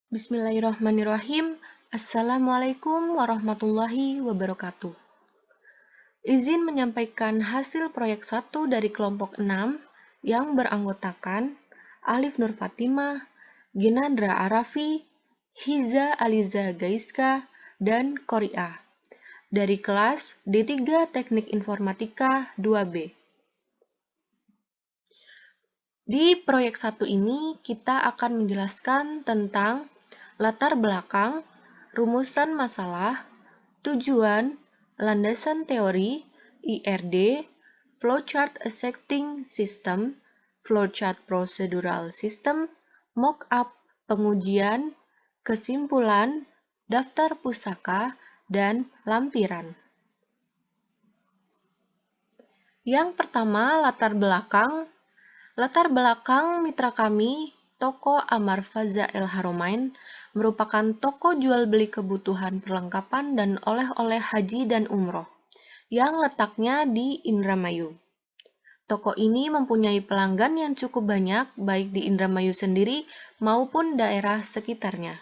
Bismillahirrahmanirrahim. Assalamualaikum warahmatullahi wabarakatuh. Izin menyampaikan hasil proyek 1 dari kelompok 6 yang beranggotakan Alif Nur Fatimah, Ginandra Arafi, Hiza Aliza Gaiska, dan Koria dari kelas D3 Teknik Informatika 2B. Di proyek 1 ini kita akan menjelaskan tentang latar belakang, rumusan masalah, tujuan, landasan teori, IRD, flowchart accepting system, flowchart procedural system, mock-up, pengujian, kesimpulan, daftar pusaka, dan lampiran. Yang pertama, latar belakang. Latar belakang mitra kami, toko Amar Faza El Haramain, merupakan toko jual beli kebutuhan perlengkapan dan oleh-oleh haji dan umroh, yang letaknya di Indramayu. Toko ini mempunyai pelanggan yang cukup banyak, baik di Indramayu sendiri maupun daerah sekitarnya.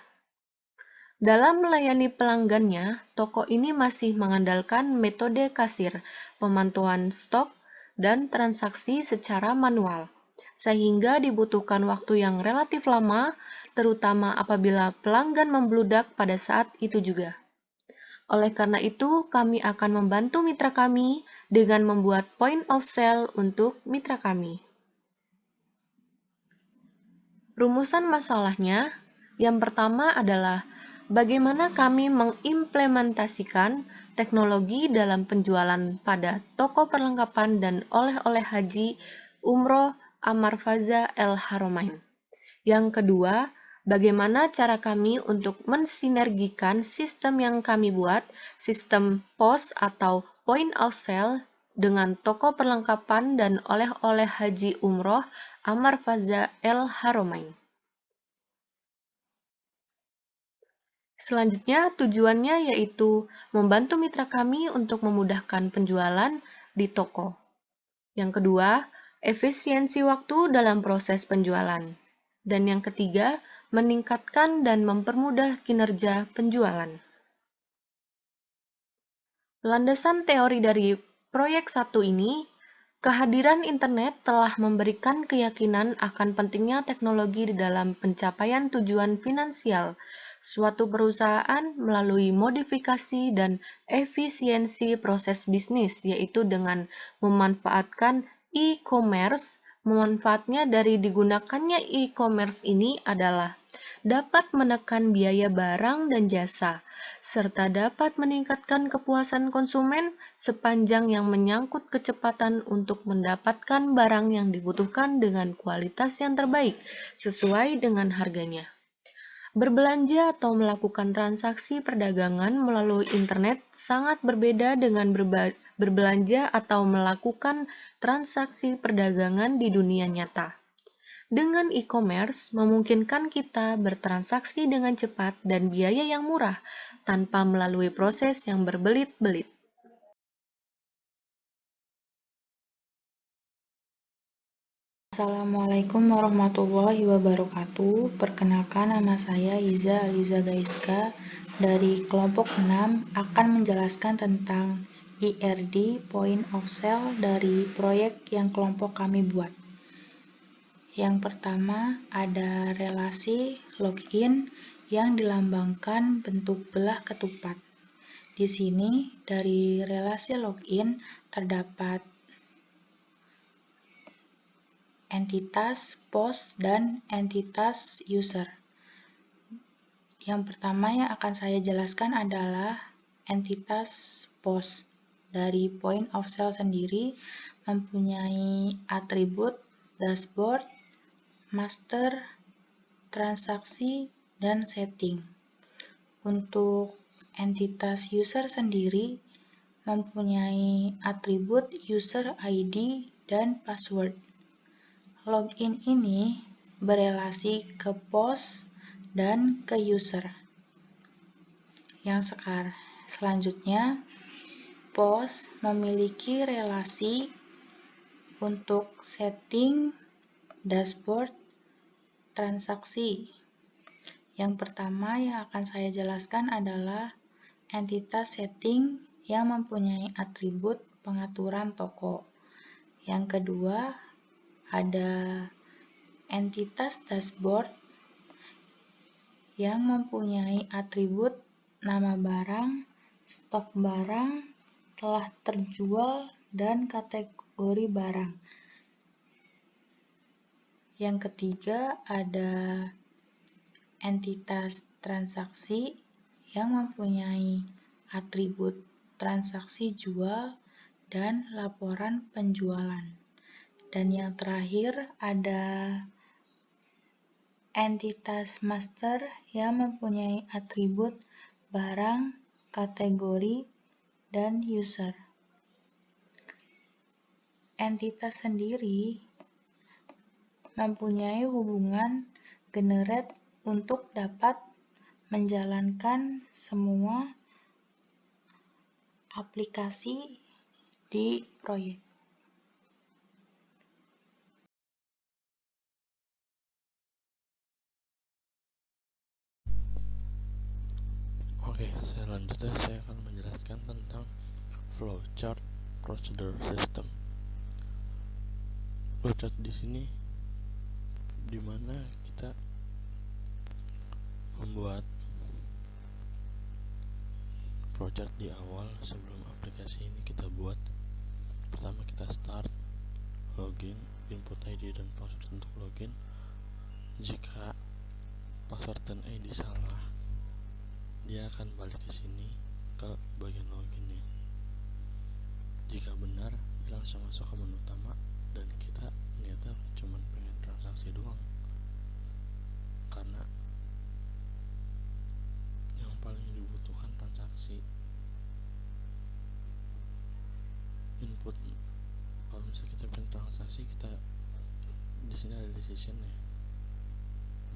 Dalam melayani pelanggannya, toko ini masih mengandalkan metode kasir, pemantauan stok, dan transaksi secara manual, sehingga dibutuhkan waktu yang relatif lama, terutama apabila pelanggan membludak pada saat itu juga. Oleh karena itu, kami akan membantu mitra kami dengan membuat point of sale untuk mitra kami. Rumusan masalahnya, yang pertama adalah bagaimana kami mengimplementasikan teknologi dalam penjualan pada toko perlengkapan dan oleh-oleh haji umroh Amar Faza El Haramain. Yang kedua, bagaimana cara kami untuk mensinergikan sistem yang kami buat, sistem POS atau Point of Sale, dengan toko perlengkapan dan oleh-oleh haji umroh Amar Faza El Haramain. Selanjutnya, tujuannya yaitu membantu mitra kami untuk memudahkan penjualan di toko. Yang kedua, efisiensi waktu dalam proses penjualan. Dan yang ketiga, meningkatkan dan mempermudah kinerja penjualan. Landasan teori dari proyek 1 ini, kehadiran internet telah memberikan keyakinan akan pentingnya teknologi di dalam pencapaian tujuan finansial suatu perusahaan melalui modifikasi dan efisiensi proses bisnis, yaitu dengan memanfaatkan e-commerce. Manfaatnya dari digunakannya e-commerce ini adalah dapat menekan biaya barang dan jasa, serta dapat meningkatkan kepuasan konsumen sepanjang yang menyangkut kecepatan untuk mendapatkan barang yang dibutuhkan dengan kualitas yang terbaik sesuai dengan harganya. Berbelanja atau melakukan transaksi perdagangan melalui internet sangat berbeda dengan berbelanja atau melakukan transaksi perdagangan di dunia nyata. Dengan e-commerce, memungkinkan kita bertransaksi dengan cepat dan biaya yang murah, tanpa melalui proses yang berbelit-belit. Assalamualaikum warahmatullahi wabarakatuh. Perkenalkan, nama saya Iza Aliza Gaiska dari kelompok 6 akan menjelaskan tentang IRD Point of Sale dari proyek yang kelompok kami buat. Yang pertama ada relasi login yang dilambangkan bentuk belah ketupat. Di sini dari relasi login terdapat entitas POS dan entitas user. Yang pertama yang akan saya jelaskan adalah entitas POS. Dari point of sale sendiri mempunyai atribut dashboard, master, transaksi, dan setting. Untuk entitas user sendiri mempunyai atribut user ID dan password. Login ini berelasi ke POS dan ke user. Yang selanjutnya, POS memiliki relasi untuk setting, dashboard, transaksi. Yang pertama yang akan saya jelaskan adalah entitas setting yang mempunyai atribut pengaturan toko. Yang kedua, ada entitas dashboard yang mempunyai atribut nama barang, stok barang, telah terjual, dan kategori barang. Yang ketiga, ada entitas transaksi yang mempunyai atribut transaksi jual dan laporan penjualan. Dan yang terakhir, ada entitas master yang mempunyai atribut barang, kategori, dan user. Entitas sendiri mempunyai hubungan generate untuk dapat menjalankan semua aplikasi di proyek. Oke, selanjutnya saya akan menjelaskan tentang flowchart procedure system. Flowchart di sini dimana kita membuat flowchart di awal sebelum aplikasi ini kita buat. Pertama kita start, login, input ID dan password untuk login. Jika password dan ID salah, dia akan balik ke sini ke bagian loginnya. Jika benar, dia langsung masuk ke menu utama dan kita ternyata cuma pengen transaksi doang. Karena yang paling dibutuhkan transaksi. Input kalau misalnya kita pengen transaksi, kita di sini ada decision ya.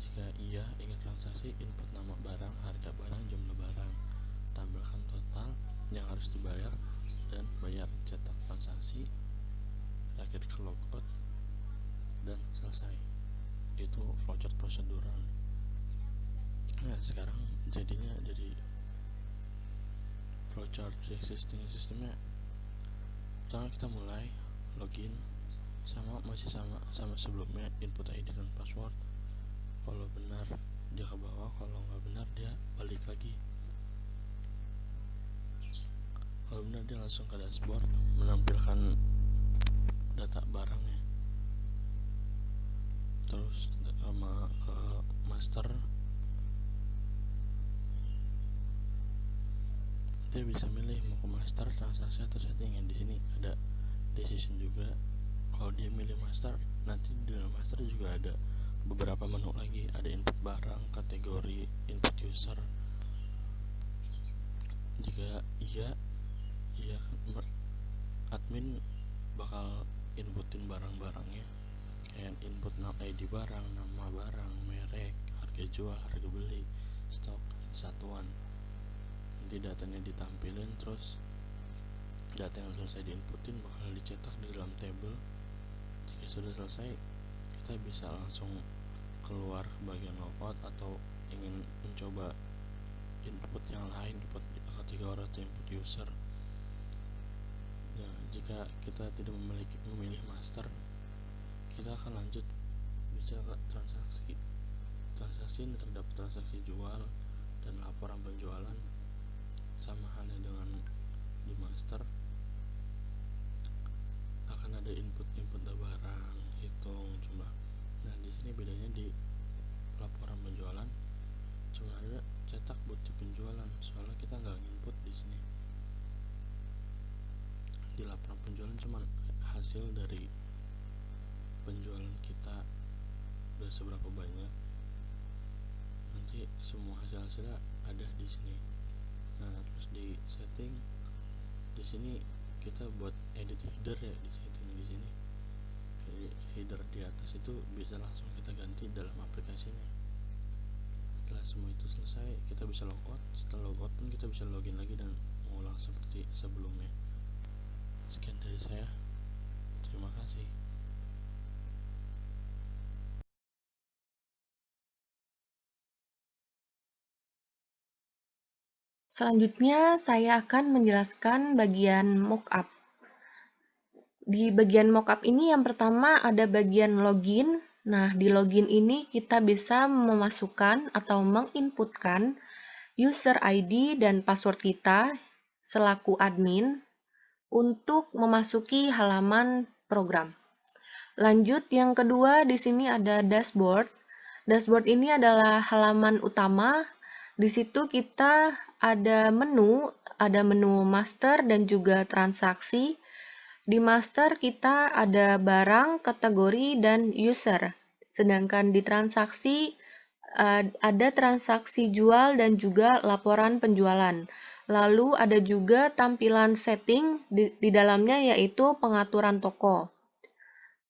Jika iya ingin transaksi, input nama barang, harga barang, jumlah barang, tambahkan total yang harus dibayar dan bayar, cetak transaksi, terakhir ke logout dan selesai. Itu flowchart prosedural. Nah sekarang jadinya jadi flowchart existing sistemnya. Pertama kita mulai login masih sama sebelumnya, input ID dan password. Kalau benar dia ke bawah, kalau nggak benar dia balik lagi. Kalau benar dia langsung ke dashboard menampilkan data barangnya. Terus sama ke master, dia bisa milih mau ke master, transaksi atau settingan. Di sini ada decision juga. Kalau dia milih master, nanti di dalam master juga ada beberapa menu lagi, ada input barang, kategori, input user. Jika iya admin bakal inputin barang-barangnya, kayak input nama ID barang, nama barang, merek, harga jual, harga beli, stok, satuan. Nanti datanya ditampilin, terus data yang selesai diinputin bakal dicetak di dalam table. Jika sudah selesai, kita bisa langsung keluar ke bagian logout atau ingin mencoba input yang lain, input kategori atau input user. Nah, jika kita tidak memilih master, kita akan lanjut bisa ke transaksi. Transaksi ini terdapat transaksi jual dan laporan penjualan, sama halnya dengan di master. Akan ada input barang, hitung jumlah. Nah di sini bedanya di laporan penjualan cuma ada cetak bukti penjualan, soalnya kita nggak input di sini. Di laporan penjualan cuma hasil dari penjualan kita udah seberapa banyak, nanti semua hasilnya ada di sini. Nah terus di setting, di sini kita buat edit header ya, di setting di sini. Jadi header di atas itu bisa langsung kita ganti dalam aplikasinya. Setelah semua itu selesai, kita bisa logout. Setelah logout pun kita bisa login lagi dan mengulang seperti sebelumnya. Sekian dari saya, terima kasih. Selanjutnya, saya akan menjelaskan bagian mockup. Di bagian mockup ini yang pertama ada bagian login. Nah, di login ini kita bisa memasukkan atau menginputkan user ID dan password kita selaku admin untuk memasuki halaman program. Lanjut, yang kedua di sini ada dashboard. Dashboard ini adalah halaman utama. Di situ kita ada menu master dan juga transaksi. Di master kita ada barang, kategori, dan user. Sedangkan di transaksi ada transaksi jual dan juga laporan penjualan. Lalu ada juga tampilan setting di dalamnya yaitu pengaturan toko.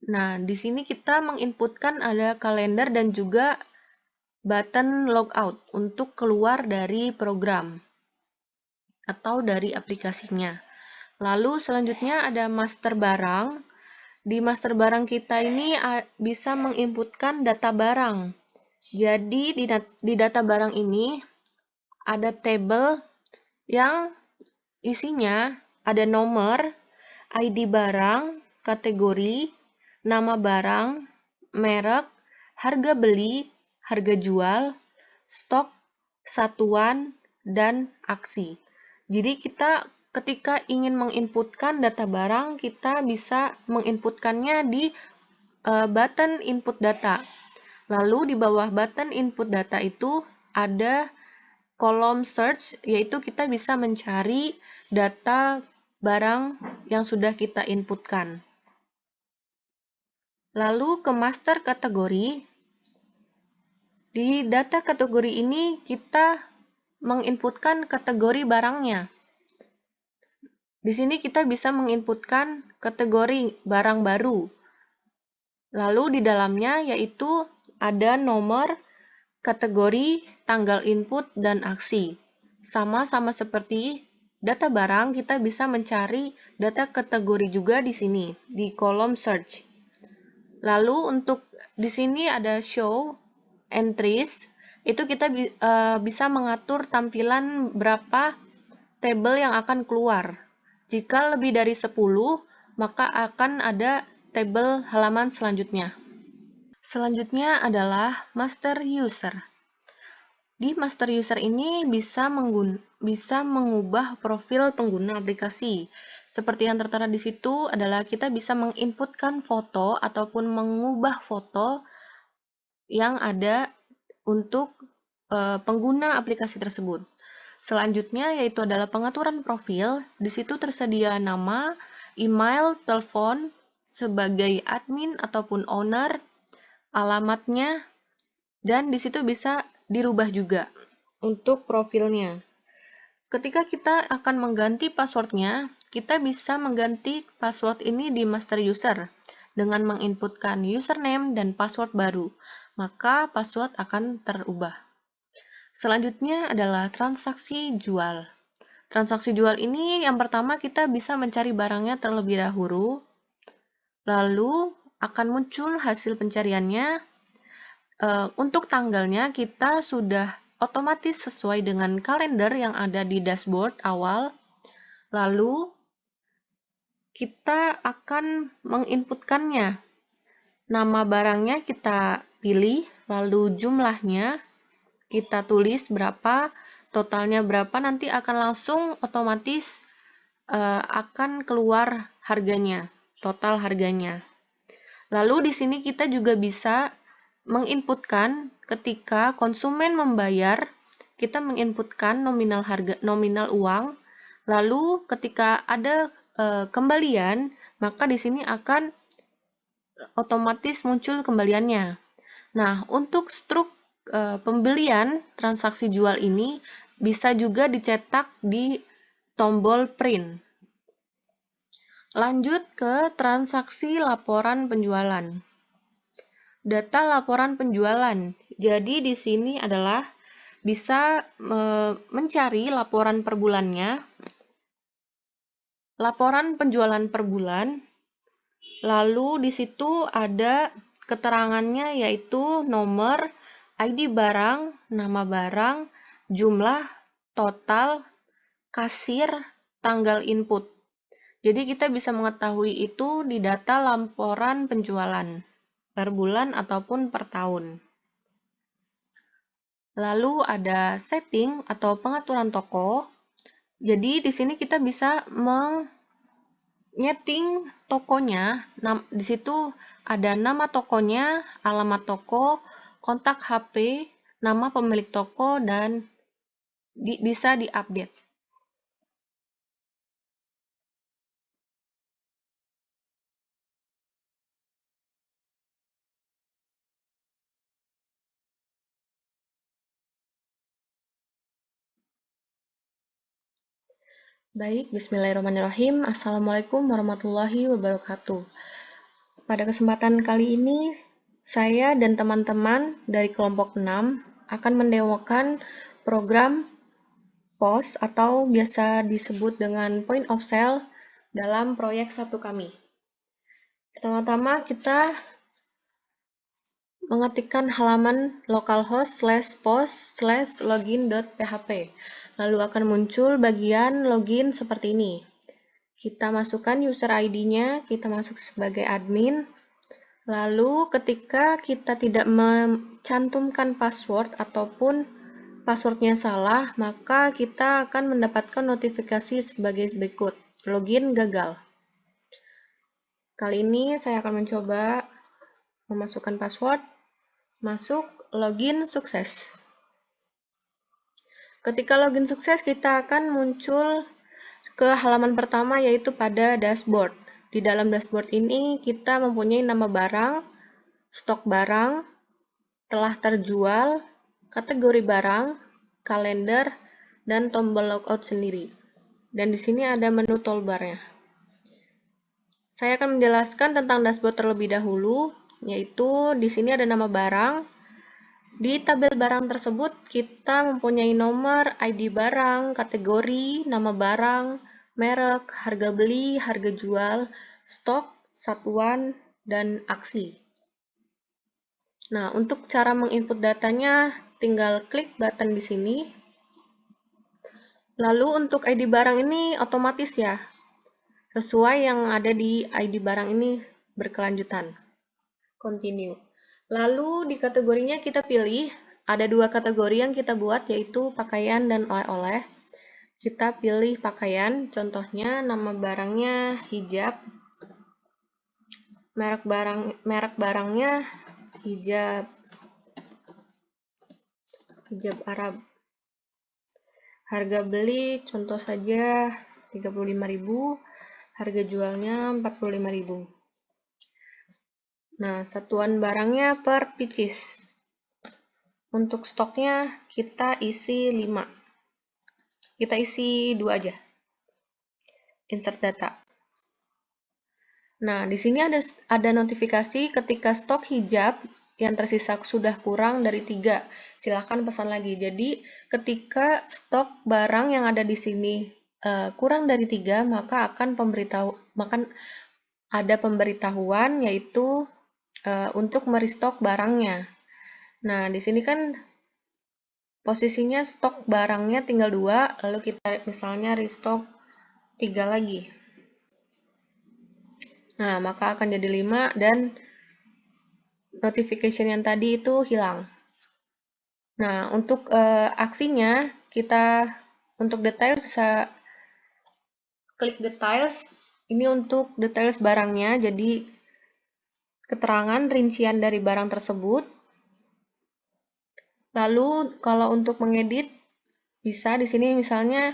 Nah, di sini kita menginputkan ada kalender dan juga button logout untuk keluar dari program atau dari aplikasinya. Lalu selanjutnya ada master barang. Di master barang kita ini bisa menginputkan data barang. Jadi di data barang ini ada tabel yang isinya ada nomor, ID barang, kategori, nama barang, merek, harga beli, harga jual, stok, satuan, dan aksi. Jadi kita ketika ingin menginputkan data barang, kita bisa menginputkannya di button input data. Lalu di bawah button input data itu ada kolom search, yaitu kita bisa mencari data barang yang sudah kita inputkan. Lalu ke master kategori. Di data kategori ini kita menginputkan kategori barangnya. Di sini kita bisa menginputkan kategori barang baru. Lalu di dalamnya yaitu ada nomor, kategori, tanggal input, dan aksi. Sama-sama seperti data barang, kita bisa mencari data kategori juga di sini, di kolom search. Lalu untuk di sini ada show entries, itu kita bisa mengatur tampilan berapa tabel yang akan keluar. Jika lebih dari 10, maka akan ada tabel halaman selanjutnya. Selanjutnya adalah master user. Di master user ini bisa mengubah profil pengguna aplikasi. Seperti yang tertera di situ adalah kita bisa menginputkan foto ataupun mengubah foto yang ada untuk pengguna aplikasi tersebut. Selanjutnya yaitu adalah pengaturan profil. Di situ tersedia nama, email, telepon sebagai admin ataupun owner, alamatnya, dan di situ bisa dirubah juga untuk profilnya. Ketika kita akan mengganti passwordnya, kita bisa mengganti password ini di master user dengan menginputkan username dan password baru, maka password akan terubah. Selanjutnya adalah transaksi jual. Transaksi jual ini yang pertama kita bisa mencari barangnya terlebih dahulu, lalu akan muncul hasil pencariannya. Untuk tanggalnya kita sudah otomatis sesuai dengan kalender yang ada di dashboard awal, lalu kita akan menginputkannya. Nama barangnya kita pilih, lalu jumlahnya kita tulis berapa, totalnya berapa, nanti akan langsung otomatis akan keluar harganya, total harganya. Lalu di sini kita juga bisa menginputkan ketika konsumen membayar, kita menginputkan nominal uang, lalu ketika ada kembalian, maka di sini akan otomatis muncul kembaliannya. Nah, untuk struk pembelian transaksi jual ini bisa juga dicetak di tombol print. Lanjut ke transaksi laporan penjualan. Data laporan penjualan. Jadi di sini adalah bisa mencari laporan per bulannya, laporan penjualan per bulan. Lalu di situ ada keterangannya yaitu nomor, ID barang, nama barang, jumlah, total, kasir, tanggal input. Jadi kita bisa mengetahui itu di data laporan penjualan per bulan ataupun per tahun. Lalu ada setting atau pengaturan toko. Jadi di sini kita bisa menyeting tokonya. Di situ ada nama tokonya, alamat toko, kontak HP, nama pemilik toko, dan bisa diupdate. Baik, bismillahirrahmanirrahim. Assalamualaikum warahmatullahi wabarakatuh. Pada kesempatan kali ini, saya dan teman-teman dari kelompok 6 akan mendemokan program POS atau biasa disebut dengan Point of Sale dalam proyek 1 kami. Pertama-tama kita mengetikkan halaman localhost/pos/login.php. Lalu akan muncul bagian login seperti ini. Kita masukkan user ID-nya, kita masuk sebagai admin. Lalu ketika kita tidak mencantumkan password ataupun passwordnya salah, maka kita akan mendapatkan notifikasi sebagai berikut. Login gagal. Kali ini saya akan mencoba memasukkan password. Masuk, login sukses. Ketika login sukses, kita akan muncul ke halaman pertama, yaitu pada dashboard. Di dalam dashboard ini kita mempunyai nama barang, stok barang, telah terjual, kategori barang, kalender, dan tombol logout sendiri. Dan di sini ada menu toolbar-nya. Saya akan menjelaskan tentang dashboard terlebih dahulu, yaitu di sini ada nama barang. Di tabel barang tersebut kita mempunyai nomor, ID barang, kategori, nama barang, merek, harga beli, harga jual, stok, satuan, dan aksi. Nah, untuk cara menginput datanya, tinggal klik button di sini. Lalu untuk ID barang ini otomatis ya, sesuai yang ada di ID barang ini berkelanjutan. Continue. Lalu di kategorinya kita pilih, ada 2 kategori yang kita buat, yaitu pakaian dan oleh-oleh. Kita pilih pakaian, contohnya nama barangnya hijab, merek barangnya hijab Arab. Harga beli contoh saja 35.000, harga jualnya 45.000. Nah, satuan barangnya per pieces. Untuk stoknya kita isi 5. Kita isi 2 aja. Insert data. Nah, di sini ada notifikasi ketika stok hijab yang tersisa sudah kurang dari 3. Silahkan pesan lagi. Jadi, ketika stok barang yang ada di sini kurang dari 3, maka akan ada pemberitahuan yaitu untuk merestock barangnya. Nah, di sini kan posisinya stok barangnya tinggal 2, lalu kita misalnya restock 3 lagi. Nah, maka akan jadi 5 dan notification yang tadi itu hilang. Nah, untuk aksinya, kita untuk detail bisa klik details. Ini untuk details barangnya, jadi keterangan rincian dari barang tersebut. Lalu kalau untuk mengedit, bisa di sini misalnya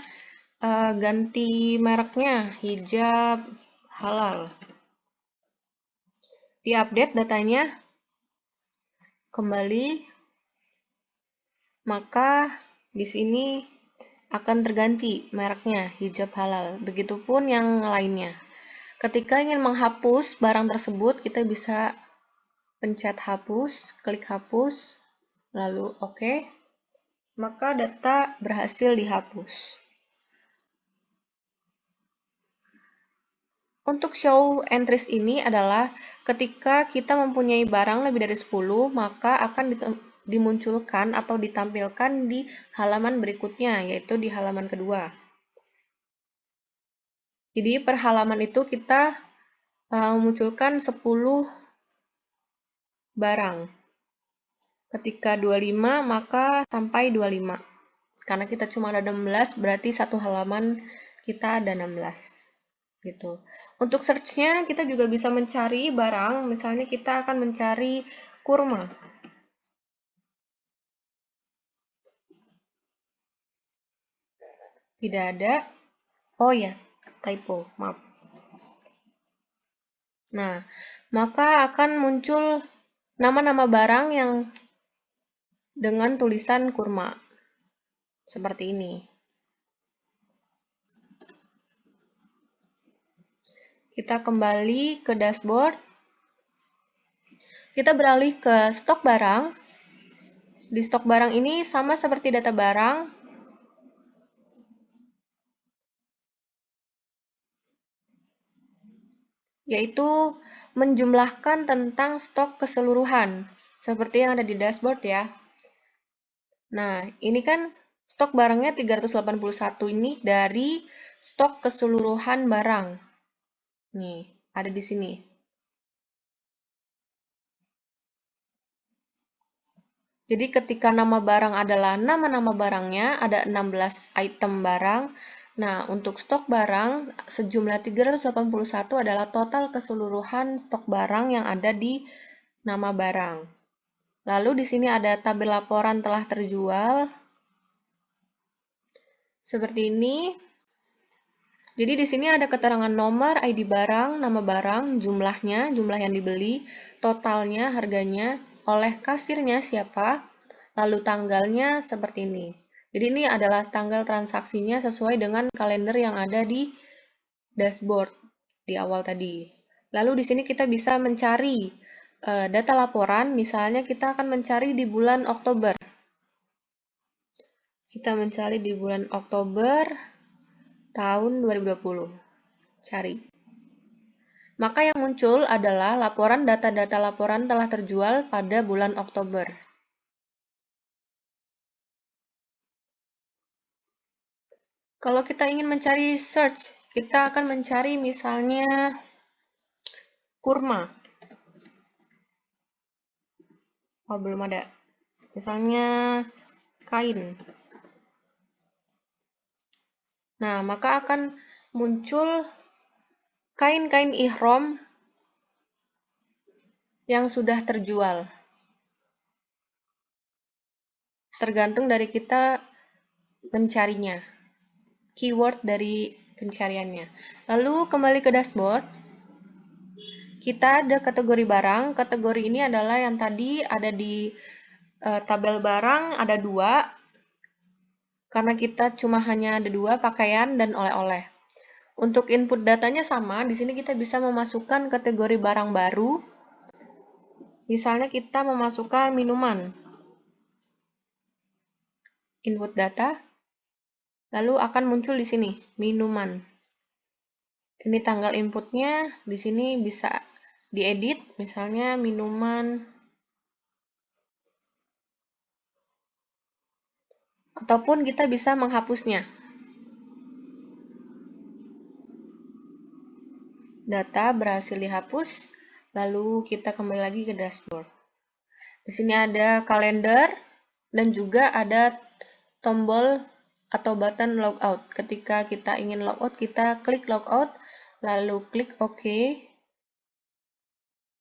ganti mereknya, hijab halal. Diupdate datanya, kembali, maka di sini akan terganti mereknya, hijab halal. Begitupun yang lainnya. Ketika ingin menghapus barang tersebut, kita bisa pencet hapus, klik hapus, lalu OK. Maka data berhasil dihapus. Untuk show entries ini adalah ketika kita mempunyai barang lebih dari 10, maka akan dimunculkan atau ditampilkan di halaman berikutnya, yaitu di halaman kedua. Jadi per halaman itu kita memunculkan 10 barang. Ketika 25 maka sampai 25. Karena kita cuma ada 16, berarti satu halaman kita ada 16. Gitu. Untuk search-nya kita juga bisa mencari barang, misalnya kita akan mencari kurma. Tidak ada. Oh ya, typo, maaf. Nah, maka akan muncul nama-nama barang yang dengan tulisan kurma. Seperti ini. Kita kembali ke dashboard. Kita beralih ke stok barang. Di stok barang ini sama seperti data barang, yaitu menjumlahkan tentang stok keseluruhan, seperti yang ada di dashboard ya. Nah, ini kan stok barangnya 381 ini dari stok keseluruhan barang. Nih, ada di sini. Jadi ketika nama barang adalah nama-nama barangnya, ada 16 item barang. Nah, untuk stok barang sejumlah 381 adalah total keseluruhan stok barang yang ada di nama barang. Lalu di sini ada tabel laporan telah terjual. Seperti ini. Jadi di sini ada keterangan nomor, ID barang, nama barang, jumlahnya, jumlah yang dibeli, totalnya, harganya, oleh kasirnya siapa, lalu tanggalnya seperti ini. Jadi ini adalah tanggal transaksinya sesuai dengan kalender yang ada di dashboard di awal tadi. Lalu di sini kita bisa mencari data laporan, misalnya kita akan mencari di bulan Oktober. Kita mencari di bulan Oktober tahun 2020. Cari. Maka yang muncul adalah laporan data-data laporan telah terjual pada bulan Oktober. Kalau kita ingin mencari search, kita akan mencari misalnya kurma. Oh, belum ada. Misalnya kain. Nah, maka akan muncul kain-kain ihram yang sudah terjual. Tergantung dari kita mencarinya. Keyword dari pencariannya. Lalu kembali ke dashboard. Kita ada kategori barang. Kategori ini adalah yang tadi ada di tabel barang, ada 2. Karena kita cuma hanya ada 2, pakaian dan oleh-oleh. Untuk input datanya sama, di sini kita bisa memasukkan kategori barang baru. Misalnya kita memasukkan minuman. Input data, lalu akan muncul di sini, minuman. Ini tanggal inputnya, di sini bisa diedit, misalnya minuman, ataupun kita bisa menghapusnya. Data berhasil dihapus, lalu kita kembali lagi ke dashboard. Di sini ada kalender dan juga ada tombol atau button logout. Ketika kita ingin logout, kita klik logout, lalu klik OK.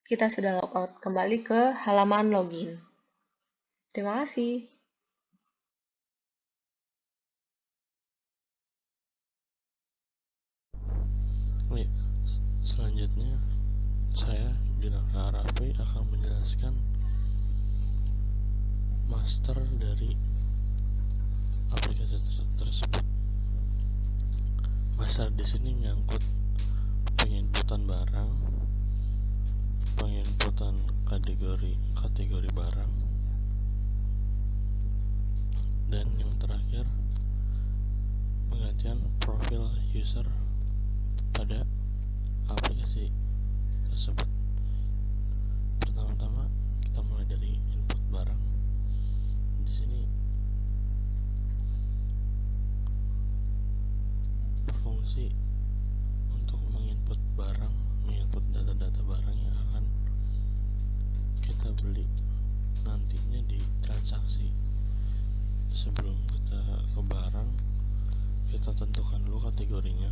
Kita sudah logout. Kembali ke halaman login. Terima kasih. Baik, selanjutnya saya Ginanjar Raffi akan menjelaskan master dari aplikasi tersebut. Master di sini menyangkut penginputan barang, penginputan kategori barang, dan yang terakhir penggantian profil user pada aplikasi tersebut. Pertama-tama kita mulai dari input barang. Di sini fungsi beli nantinya di transaksi. Sebelum kita ke barang, kita tentukan dulu kategorinya.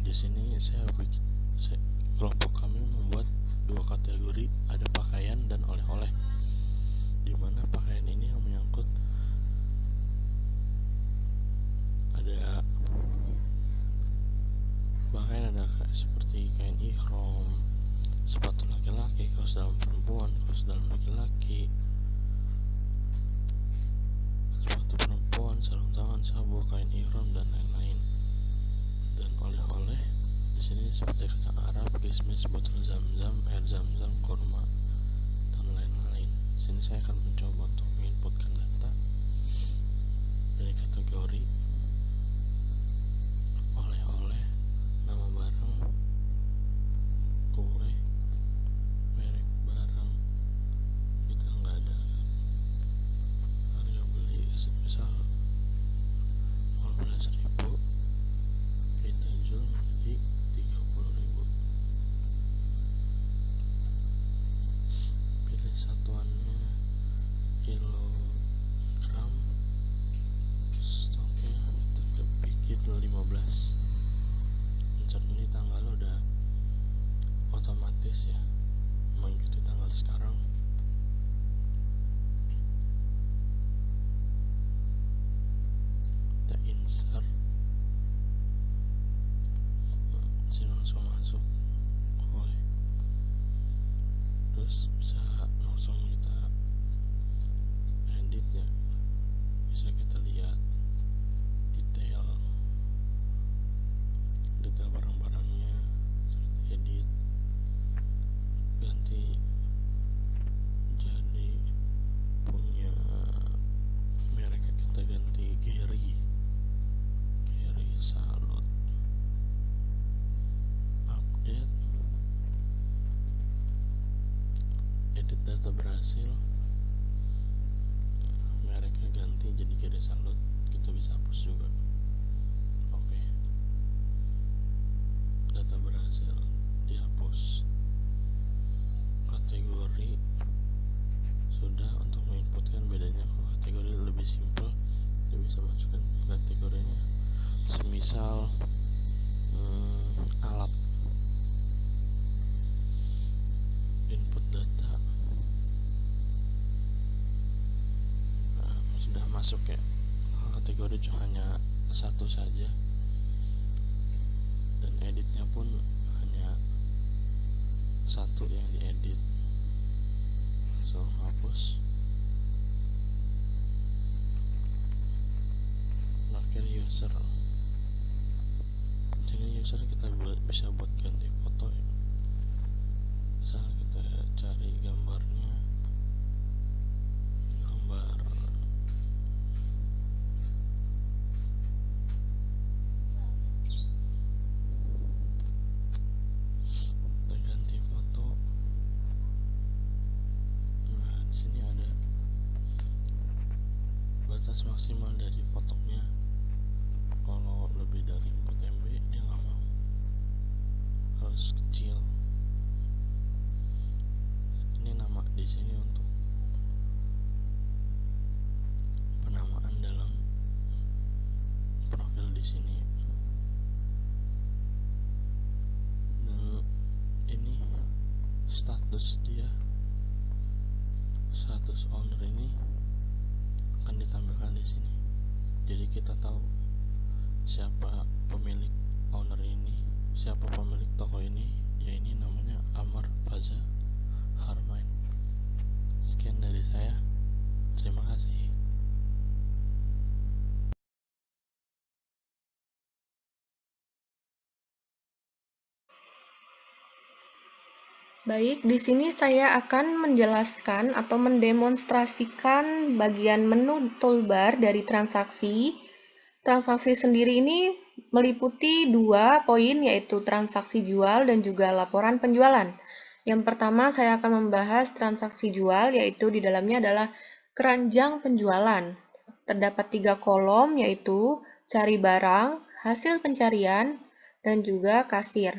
Di sini kelompok kami membuat 2 kategori, ada pakaian dan oleh-oleh. Di mana pakaian ini yang menyangkut ada seperti kain ihram, sepatu laki-laki, kaos dalam perempuan, kaos dalam laki-laki, sepatu perempuan, sarung tangan, sabuk, kain ihram dan lain-lain. Dan oleh-oleh di sini seperti kacang Arab, kismis, botol zam-zam, air zam-zam, kurma dan lain-lain. Di sini saya akan mencoba untuk menginputkan data dari kategori oleh-oleh, nama barang, kue, merek barang, kita nggak ada harga beli, misal 15.000 kita jual menjadi 30.000. Pilih satuannya kilogram, stoknya kita bikin 15. Insert ini tanggal udah otomatis ya mengikuti tanggal sekarang. Kita insert, sini langsung masuk kue, terus bisa langsung kita edit ya, bisa kita lihat detail barang-barangnya, edit, ganti jadi punya mereknya, kita ganti Gary Salut, update, edit data berhasil, mereknya ganti jadi Gary Salut, kita bisa hapus juga. Oke, data berhasil dihapus. Kategori sudah. Untuk menginputkan bedanya, kalau kategori lebih simpel, kita bisa masukkan kategorinya semisal alat, input data. Sudah masuk ya, kategori hanya satu saja dan editnya pun hanya satu yang diedit. So, hapus, marker user. Jadi user kita bisa buat ganti foto ya. Misal kita cari gambarnya, gambar kita ganti foto. Nah, di sini ada batas maksimal dari fotonya. Kalau lebih dari 4 MB dia nggak mau, harus kecil. Ini nama di sini untuk penamaan dalam profil di sini. Dan ini status dia, status owner ini akan ditampilkan di sini. Jadi kita tahu siapa pemilik owner ini, siapa pemilik toko ini, ya ini namanya Amar Plaza Harmain. Sekian dari saya, terima kasih. Baik, di sini saya akan menjelaskan atau mendemonstrasikan bagian menu toolbar dari transaksi. Transaksi sendiri ini meliputi 2 poin, yaitu transaksi jual dan juga laporan penjualan. Yang pertama saya akan membahas transaksi jual, yaitu di dalamnya adalah keranjang penjualan. Terdapat 3 kolom, yaitu cari barang, hasil pencarian, dan juga kasir.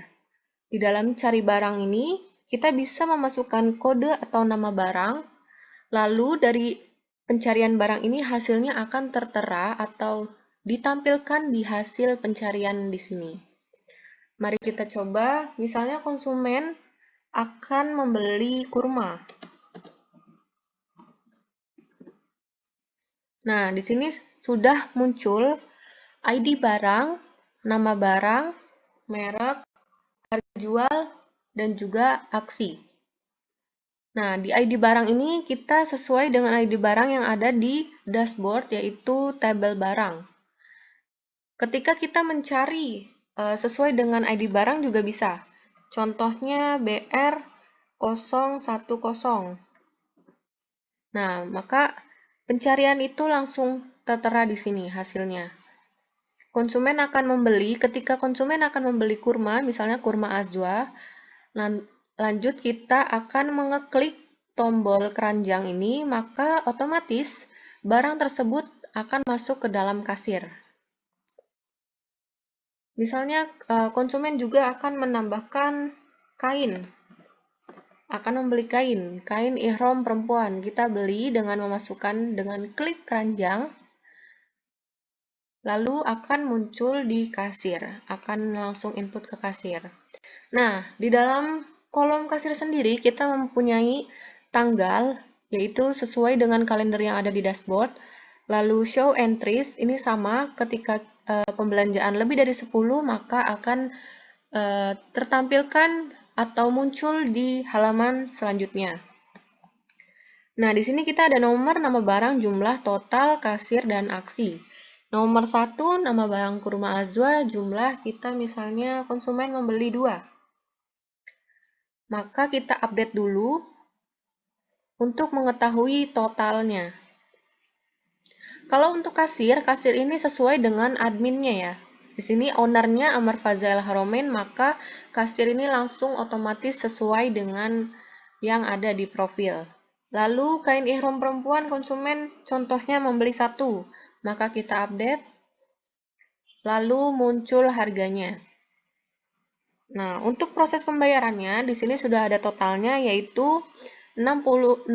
Di dalam cari barang ini, kita bisa memasukkan kode atau nama barang, lalu dari pencarian barang ini hasilnya akan tertera atau ditampilkan di hasil pencarian di sini. Mari kita coba, misalnya konsumen akan membeli kurma. Nah, di sini sudah muncul ID barang, nama barang, merek, harga jual, dan juga aksi. Nah, di ID barang ini kita sesuai dengan ID barang yang ada di dashboard, yaitu tabel barang. Ketika kita mencari sesuai dengan ID barang juga bisa. Contohnya BR010. Nah, maka pencarian itu langsung tertera di sini hasilnya. Ketika konsumen akan membeli kurma, misalnya kurma Azwa, lanjut kita akan mengeklik tombol keranjang ini, maka otomatis barang tersebut akan masuk ke dalam kasir. Misalnya konsumen juga akan menambahkan kain, akan membeli kain ihram perempuan. Kita beli dengan klik keranjang, lalu akan muncul di kasir, akan langsung input ke kasir. Nah, di dalam kolom kasir sendiri kita mempunyai tanggal, yaitu sesuai dengan kalender yang ada di dashboard. Lalu show entries, ini sama ketika pembelanjaan lebih dari 10, maka akan tertampilkan atau muncul di halaman selanjutnya. Nah, di sini kita ada nomor, nama barang, jumlah, total, kasir, dan aksi. Nomor 1, nama barang kurma Azwa, jumlah kita misalnya konsumen membeli 2. Maka kita update dulu untuk mengetahui totalnya. Kalau untuk kasir ini sesuai dengan adminnya ya. Di sini ownernya Amar Fazail Haromen, maka kasir ini langsung otomatis sesuai dengan yang ada di profil. Lalu kain ihram perempuan konsumen contohnya membeli 1, maka kita update, lalu muncul harganya. Nah, untuk proses pembayarannya di sini sudah ada totalnya, yaitu 680.000.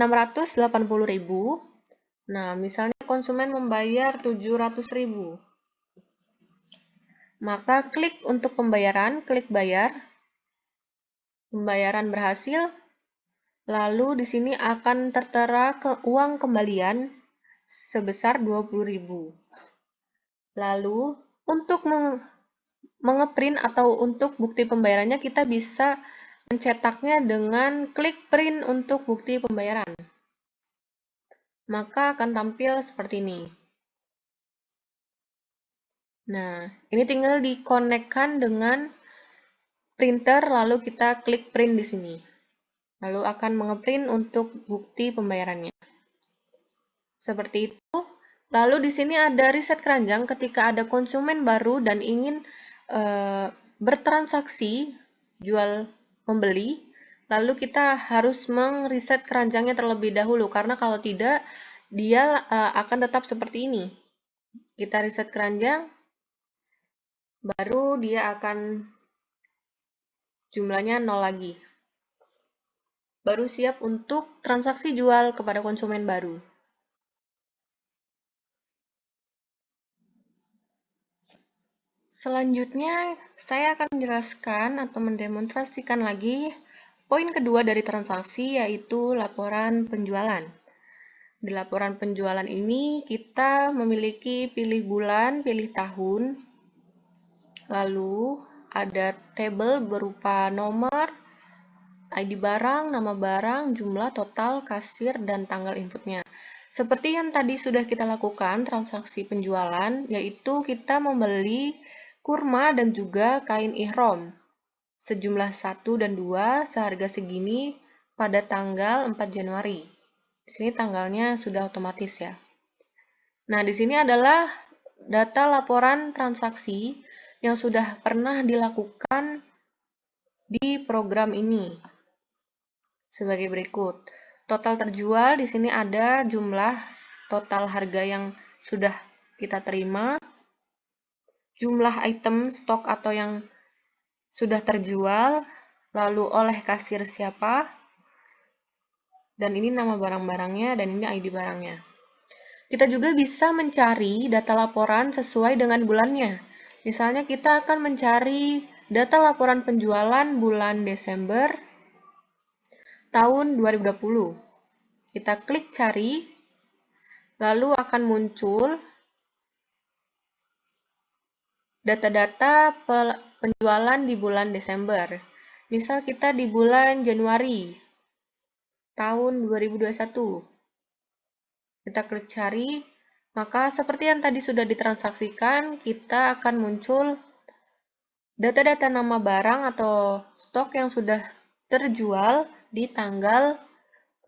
Nah, misalnya konsumen membayar 700.000. Maka klik untuk pembayaran, klik bayar. Pembayaran berhasil. Lalu di sini akan tertera uang kembalian sebesar 20.000. Lalu untuk mengeprint atau untuk bukti pembayarannya kita bisa mencetaknya dengan klik print untuk bukti pembayaran. Maka akan tampil seperti ini. Nah, ini tinggal dikonekkan dengan printer, lalu kita klik print di sini. Lalu akan mengeprint untuk bukti pembayarannya. Seperti itu. Lalu di sini ada riset keranjang ketika ada konsumen baru dan ingin bertransaksi jual membeli, lalu kita harus mengriset keranjangnya terlebih dahulu, karena kalau tidak dia akan tetap seperti ini. Kita riset keranjang, baru dia akan jumlahnya 0 lagi. Baru siap untuk transaksi jual kepada konsumen baru. Selanjutnya, saya akan menjelaskan atau mendemonstrasikan lagi poin kedua dari transaksi, yaitu laporan penjualan. Di laporan penjualan ini, kita memiliki pilih bulan, pilih tahun, lalu ada tabel berupa nomor, ID barang, nama barang, jumlah, total, kasir, dan tanggal inputnya. Seperti yang tadi sudah kita lakukan, transaksi penjualan, yaitu kita membeli kurma dan juga kain ihram sejumlah 1 dan 2 seharga segini pada tanggal 4 Januari. Di sini tanggalnya sudah otomatis ya. Nah, di sini adalah data laporan transaksi yang sudah pernah dilakukan di program ini. Sebagai berikut. Total terjual, di sini ada jumlah total harga yang sudah kita terima, jumlah item stok atau yang sudah terjual, lalu oleh kasir siapa, dan ini nama barang-barangnya, dan ini ID barangnya. Kita juga bisa mencari data laporan sesuai dengan bulannya. Misalnya kita akan mencari data laporan penjualan bulan Desember tahun 2020. Kita klik cari, lalu akan muncul data-data penjualan di bulan Desember. Misal kita di bulan Januari tahun 2021. Kita klik cari, maka seperti yang tadi sudah ditransaksikan, kita akan muncul data-data nama barang atau stok yang sudah terjual di tanggal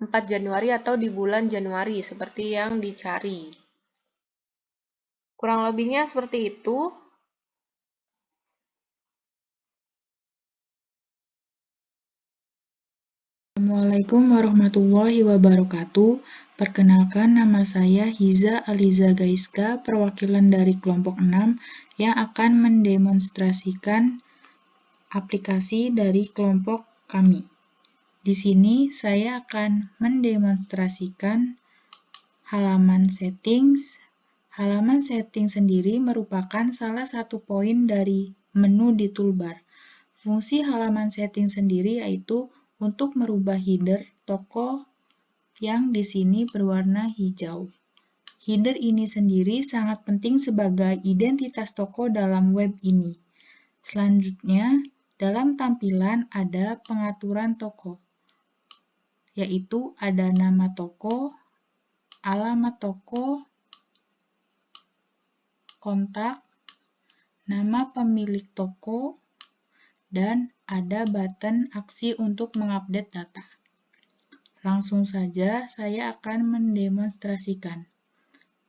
4 Januari atau di bulan Januari, seperti yang dicari. Kurang lebihnya seperti itu. Assalamualaikum warahmatullahi wabarakatuh. Perkenalkan, nama saya Hiza Aliza Gaiska, perwakilan dari kelompok 6 yang akan mendemonstrasikan aplikasi dari kelompok kami. Di sini saya akan mendemonstrasikan halaman settings. Halaman setting sendiri merupakan salah satu poin dari menu di toolbar. Fungsi halaman setting sendiri yaitu untuk merubah header toko yang di sini berwarna hijau. Header ini sendiri sangat penting sebagai identitas toko dalam web ini. Selanjutnya, dalam tampilan ada pengaturan toko, yaitu ada nama toko, alamat toko, kontak, nama pemilik toko, dan ada button aksi untuk mengupdate data. Langsung saja saya akan mendemonstrasikan.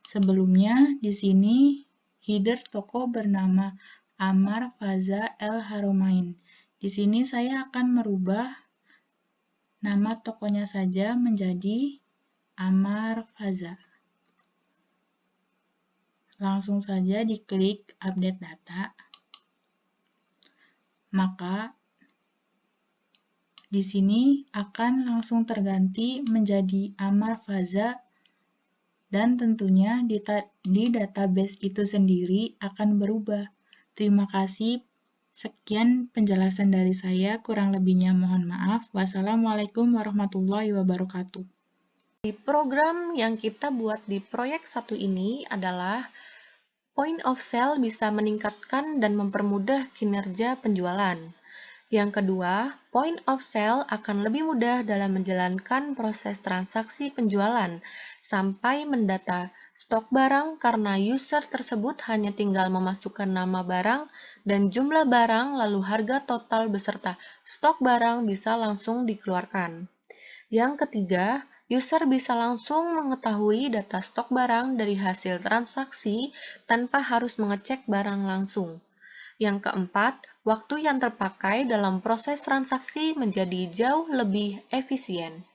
Sebelumnya di sini header toko bernama Amar Faza El Haromain. Di sini saya akan merubah nama tokonya saja menjadi Amar Faza. Langsung saja diklik update data. Maka di sini akan langsung terganti menjadi Amar Faza dan tentunya di database itu sendiri akan berubah. Terima kasih. Sekian penjelasan dari saya, kurang lebihnya mohon maaf. Wassalamualaikum warahmatullahi wabarakatuh. Di program yang kita buat di proyek 1 ini adalah point of sale bisa meningkatkan dan mempermudah kinerja penjualan. Yang kedua, point of sale akan lebih mudah dalam menjalankan proses transaksi penjualan sampai mendata stok barang karena user tersebut hanya tinggal memasukkan nama barang dan jumlah barang lalu harga total beserta stok barang bisa langsung dikeluarkan. Yang ketiga, user bisa langsung mengetahui data stok barang dari hasil transaksi tanpa harus mengecek barang langsung. Yang keempat, waktu yang terpakai dalam proses transaksi menjadi jauh lebih efisien.